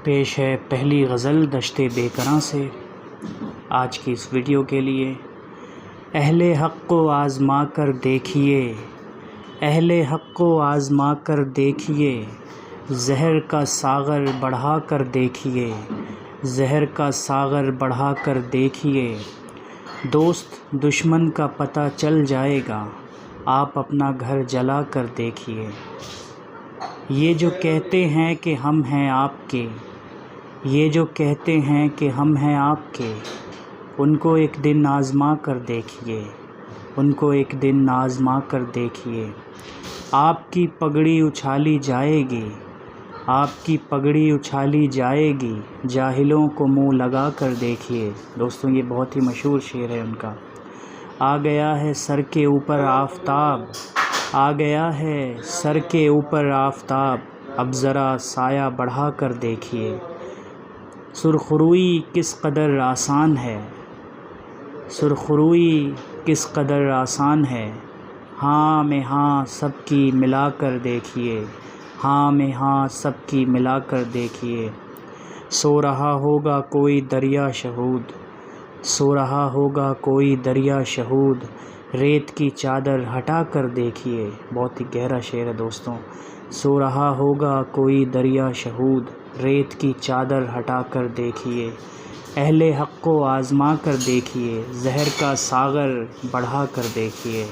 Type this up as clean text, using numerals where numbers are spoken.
پیش ہے پہلی غزل دشت بے کراں سے آج کی اس ویڈیو کے لیے۔ اہل حق کو آزما کر دیکھیے، اہل حق کو آزما کر دیکھیے، زہر کا ساغر بڑھا کر دیکھیے، زہر کا ساغر بڑھا کر دیکھیے، دوست دشمن کا پتہ چل جائے گا، آپ اپنا گھر جلا کر دیکھیے۔ یہ جو کہتے ہیں کہ ہم ہیں آپ کے، یہ جو کہتے ہیں کہ ہم ہیں آپ کے، ان کو ایک دن آزما کر دیکھیے، ان کو ایک دن آزما کر دیکھیے۔ آپ کی پگڑی اچھالی جائے گی، آپ کی پگڑی اچھالی جائے گی، جاہلوں کو منہ لگا کر دیکھیے۔ دوستوں یہ بہت ہی مشہور شعر ہے ان کا۔ آ گیا ہے سر کے اوپر آفتاب، آ گیا ہے سر کے اوپر آفتاب، اب ذرا سایہ بڑھا کر دیکھیے۔ سرخروئی کس قدر آسان ہے، سرخروئی کس قدر آسان ہے، ہاں میں ہاں سب کی ملا کر دیکھیے، ہاں میں ہاں سب کی ملا کر دیکھیے۔ سو رہا ہوگا کوئی دریا شہود، سو رہا ہوگا کوئی دریا شہود، ریت کی چادر ہٹا کر دیکھیے۔ بہت ہی گہرا شعر ہے دوستوں۔ سو رہا ہوگا کوئی دریا شہود، ریت کی چادر ہٹا کر دیکھیے، اہل حق کو آزما کر دیکھیے، زہر کا ساغر بڑھا کر دیکھیے۔